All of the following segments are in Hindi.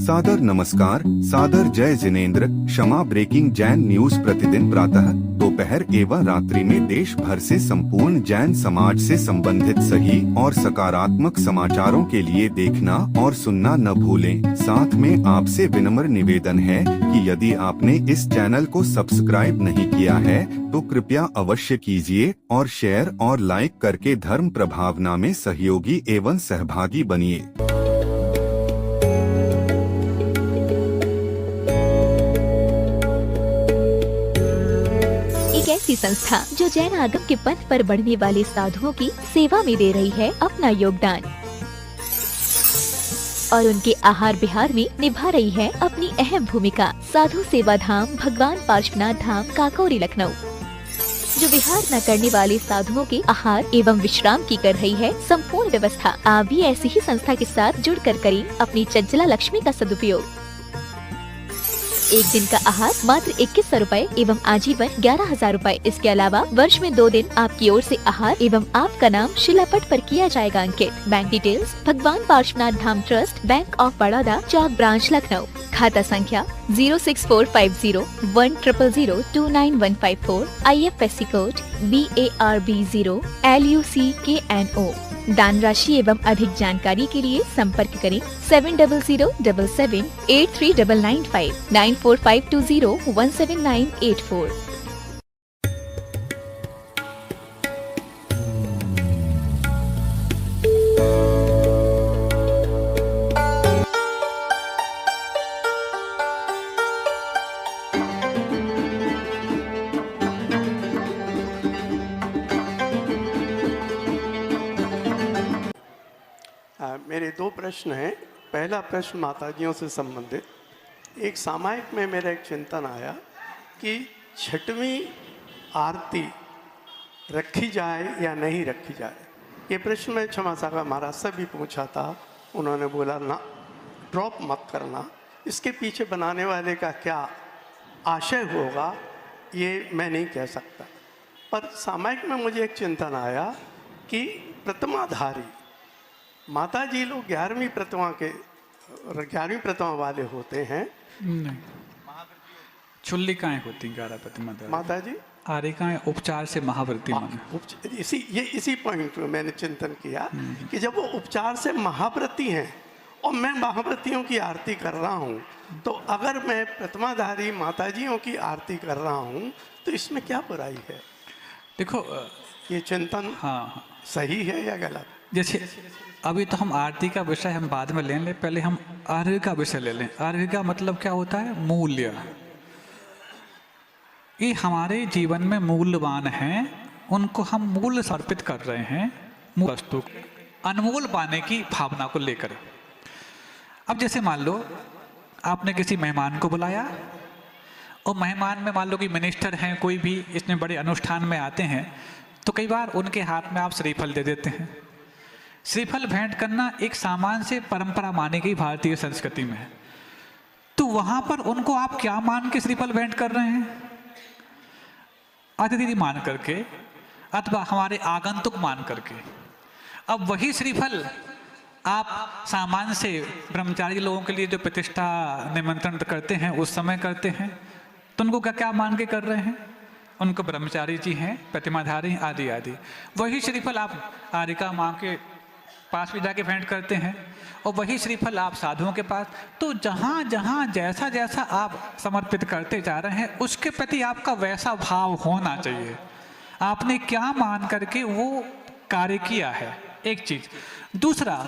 सादर नमस्कार, सादर जय जिनेंद्र। क्षमा ब्रेकिंग जैन न्यूज प्रतिदिन प्रातः, दोपहर एवं रात्रि में देश भर से संपूर्ण जैन समाज से संबंधित सही और सकारात्मक समाचारों के लिए देखना और सुनना न भूलें। साथ में आपसे विनम्र निवेदन है कि यदि आपने इस चैनल को सब्सक्राइब नहीं किया है तो कृपया अवश्य कीजिए और शेयर और लाइक करके धर्म प्रभावना में सहयोगी एवं सहभागी बनिए। एक ऐसी संस्था जो जैन आगम के पथ पर बढ़ने वाले साधुओं की सेवा में दे रही है अपना योगदान और उनके आहार विहार में निभा रही है अपनी अहम भूमिका। साधु सेवा धाम भगवान पार्श्वनाथ धाम काकोरी लखनऊ जो विहार न करने वाले साधुओं के आहार एवं विश्राम की कर रही है संपूर्ण व्यवस्था। आप भी ऐसी ही संस्था के साथ जुड़कर करें अपनी चंचला लक्ष्मी का सदुपयोग। एक दिन का आहार मात्र 2100 रूपए एवं आजीवन 11,000 रूपए। इसके अलावा वर्ष में 2 दिन आपकी ओर से आहार एवं आपका नाम शिलापट पर किया जाएगा अंकित। Bank details Bhagwan Parshvanath Dham trust, bank of Baroda, Chowk branch Lucknow. खाता संख्या 064501000299154। IFSC code BARB0 LUCKNO। दान राशि एवं अधिक जानकारी के लिए संपर्क करें 7007783995 9452017984। मेरे 2 प्रश्न हैं। पहला प्रश्न माताजियों से संबंधित। एक सामायिक में मेरा एक चिंतन आया कि 6वीं आरती रखी जाए या नहीं रखी जाए। ये प्रश्न मैं क्षमा सागर महाराज से भी पूछा था, उन्होंने बोला ना, ड्रॉप मत करना। इसके पीछे बनाने वाले का क्या आशय होगा ये मैं नहीं कह सकता, पर सामायिक में मुझे एक चिंतन आया कि प्रतिमाधारी माता जी लोग 11वीं प्रतिमा वाले होते हैं। नहीं, चुल्लिकाएं होती 11 प्रतिमा माता जी, आरिकाएं उपचार से महाव्रती माने। इसी पॉइंट में मैंने चिंतन किया कि जब वो उपचार से महाव्रती हैं और मैं महाव्रतियों की आरती कर रहा हूँ, तो अगर मैं प्रतिमाधारी माताजियों की आरती कर रहा हूँ तो इसमें क्या बुराई है? देखो ये चिंतन हाँ सही है या गलत? जैसे अभी तो हम आरती का विषय हम बाद में लें, पहले हम आर्य का विषय ले लें। आर्य का मतलब क्या होता है? मूल्य। ये हमारे जीवन में मूल्यवान हैं, उनको हम मूल्य समर्पित कर रहे हैं, मूल वस्तु अनमोल पाने की भावना को लेकर। अब जैसे मान लो आपने किसी मेहमान को बुलाया और मेहमान में मान लो कि मिनिस्टर हैं, कोई भी इसमें बड़े अनुष्ठान में आते हैं, तो कई बार उनके हाथ में आप श्रीफल दे देते हैं। श्रीफल भेंट करना एक सामान्य से परंपरा मानी गई भारतीय संस्कृति में है। तो वहां पर उनको आप क्या मान के श्रीफल भेंट कर रहे हैं? अतिथि मान करके अथवा हमारे आगंतुक मान करके। अब वही श्रीफल आप सामान्य से ब्रह्मचारी लोगों के लिए जो प्रतिष्ठा निमंत्रण करते हैं उस समय करते हैं, तो उनको क्या मान के कर रहे हैं? उनको ब्रह्मचारी जी हैं, प्रतिमाधारी आदि आदि। वही श्रीफल आप आरिका माँ के पास भी जाके भेंट करते हैं और वही श्रीफल आप साधुओं के पास। तो जहाँ जहाँ जैसा जैसा आप समर्पित करते जा रहे हैं उसके प्रति आपका वैसा भाव होना चाहिए। आपने क्या मान करके वो कार्य किया है, एक चीज। दूसरा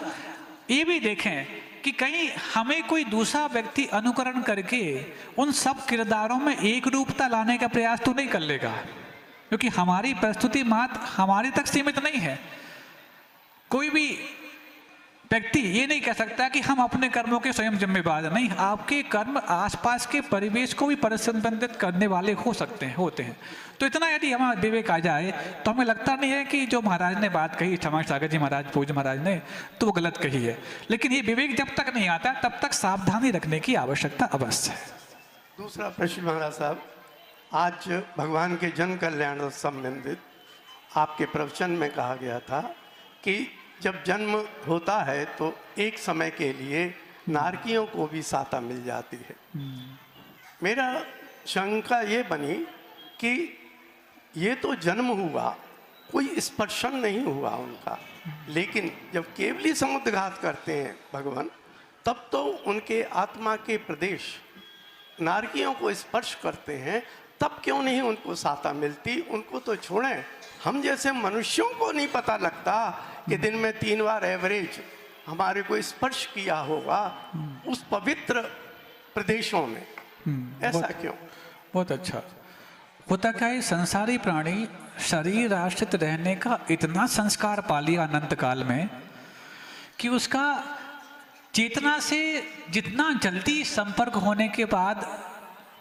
ये भी देखें कि कहीं हमें कोई दूसरा व्यक्ति अनुकरण करके उन सब किरदारों में एक रूपता लाने का प्रयास तो नहीं कर लेगा, क्योंकि हमारी प्रस्तुति मात्र हमारे तक सीमित नहीं है। कोई भी व्यक्ति ये नहीं कह सकता कि हम अपने कर्मों के स्वयं जिम्मेदार नहीं। आपके कर्म आसपास के परिवेश को भी प्रतिबंधित करने वाले होते हैं। तो इतना यदि हमारा विवेक आ जाए तो हमें लगता नहीं है कि जो महाराज ने बात कही, क्षमा सागर जी महाराज, पूज्य महाराज ने, तो वो गलत कही है। लेकिन ये विवेक जब तक नहीं आता तब तक सावधानी रखने की आवश्यकता अवश्य है। दूसरा प्रश्न महाराज साहब, आज भगवान के जन कल्याण से संबंधित आपके प्रवचन में कहा गया था कि जब जन्म होता है तो एक समय के लिए नारकियों को भी साता मिल जाती है। मेरा शंका ये बनी कि ये तो जन्म हुआ, कोई स्पर्शन नहीं हुआ उनका, लेकिन जब केवली समुद्रघात करते हैं भगवान, तब तो उनके आत्मा के प्रदेश नारकियों को स्पर्श करते हैं, तब क्यों नहीं उनको साता मिलती? उनको तो छोड़ें, हम जैसे मनुष्यों को नहीं पता लगता कि दिन में 3 बार एवरेज हमारे को स्पर्श किया होगा उस पवित्र प्रदेशों में, ऐसा क्यों? बहुत अच्छा। होता क्या है, संसारी प्राणी शरीर आश्रित रहने का इतना संस्कार पा लिया अनंत काल में कि उसका चेतना से जितना जल्दी संपर्क होने के बाद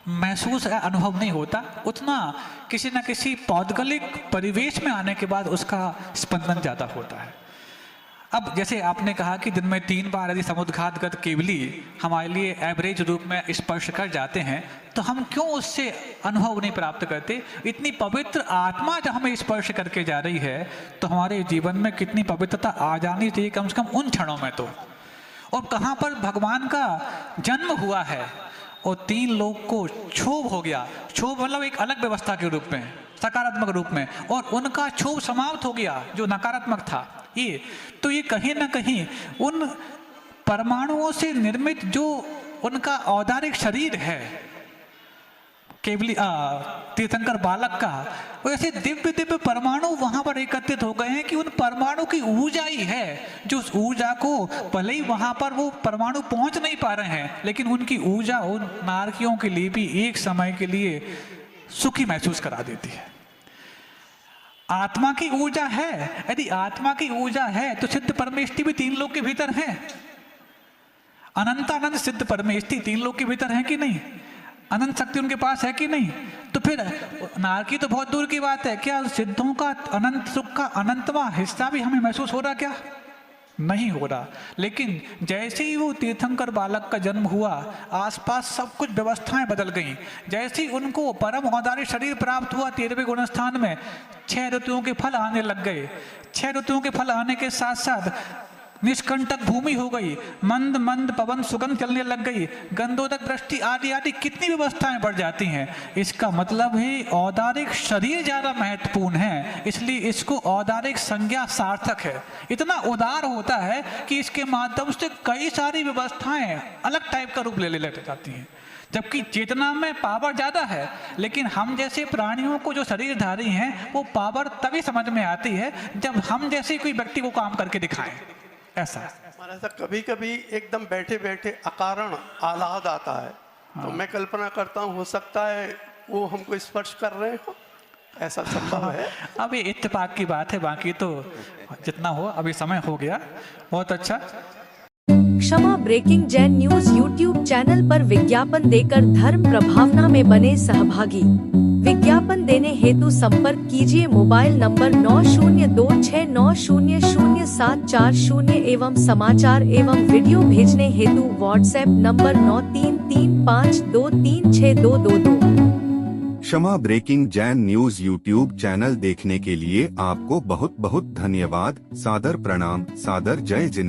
महसूस या अनुभव नहीं होता, उतना किसी न किसी पौद्गलिक परिवेश में आने के बाद उसका स्पंदन ज़्यादा होता है। अब जैसे आपने कहा कि दिन में 3 बार यदि समुद्रघातगत केवली हमारे लिए एवरेज रूप में स्पर्श कर जाते हैं, तो हम क्यों उससे अनुभव नहीं प्राप्त करते? इतनी पवित्र आत्मा जब हमें स्पर्श करके जा रही है, तो हमारे जीवन में कितनी पवित्रता आ जानी चाहिए कम से कम उन क्षणों में तो। और कहाँ पर भगवान का जन्म हुआ है और 3 लोग को क्षोभ हो गया। क्षोभ मतलब एक अलग व्यवस्था के रूप में, सकारात्मक रूप में, और उनका क्षोभ समाप्त हो गया जो नकारात्मक था। ये तो ये कहीं ना कहीं उन परमाणुओं से निर्मित जो उनका औदारिक शरीर है केवली तीर्थंकर बालक का, वैसे दिव्य दिव्य परमाणु वहां पर एकत्रित हो गए हैं कि उन परमाणु की ऊर्जा ही है जो उस ऊर्जा को, भले ही वहां पर वो परमाणु पहुंच नहीं पा रहे हैं, लेकिन उनकी ऊर्जा उन नारकियों के लिए भी एक समय के लिए सुखी महसूस करा देती है। आत्मा की ऊर्जा है, यदि आत्मा की ऊर्जा है तो सिद्ध परमेष्टि भी 3 लोग के भीतर है। अनंतानंद सिद्ध परमेष्टि 3 लोग के भीतर है कि नहीं? अनंत शक्ति उनके पास है कि नहीं? तो फिर नारकी तो बहुत दूर की बात है, क्या सिद्धों का अनंत सुख का अनंतवा हिस्सा भी हमें महसूस हो रहा? क्या नहीं हो रहा। लेकिन जैसे ही वो तीर्थंकर बालक का जन्म हुआ, आसपास सब कुछ व्यवस्थाएं बदल गईं। जैसे ही उनको परम औदार्य शरीर प्राप्त हुआ 13वें गुणस्थान में, 6 ऋतुओं के फल आने लग गए। 6 ऋतुओं के फल आने के साथ साथ निष्कंटक भूमि हो गई, मंद मंद पवन सुगंध चलने लग गई, गंधोदक वृष्टि आदि आदि कितनी व्यवस्थाएं बढ़ जाती हैं। इसका मतलब है औदारिक शरीर ज्यादा महत्वपूर्ण है, इसलिए इसको औदारिक संज्ञा सार्थक है। इतना उदार होता है कि इसके माध्यम से कई सारी व्यवस्थाएं अलग टाइप का रूप ले जाती हैं, जबकि चेतना में पावर ज्यादा है। लेकिन हम जैसे प्राणियों को जो शरीरधारी हैं, वो पावर तभी समझ में आती है जब हम जैसे कोई व्यक्ति को काम करके दिखाएं। ऐसा हमारा ऐसा कभी कभी एकदम बैठे बैठे अकारण आह्लाद आता है। तो मैं कल्पना करता हूँ, हो सकता है वो हमको स्पर्श कर रहे हो, ऐसा संभव है? अब ये इत्तेफाक की बात है, बाकी तो जितना हो, अभी समय हो गया। बहुत अच्छा। Kshama breaking Jain news YouTube channel पर विज्ञापन देकर धर्म प्रभावना में बने सहभागी। विज्ञापन देने हेतु संपर्क कीजिए मोबाइल नंबर 9026900740 एवं समाचार एवं वीडियो भेजने हेतु WhatsApp number 9335236222। Kshama breaking Jain news YouTube channel देखने के लिए आपको बहुत बहुत धन्यवाद। सादर प्रणाम, सादर जय जिनेंद्र।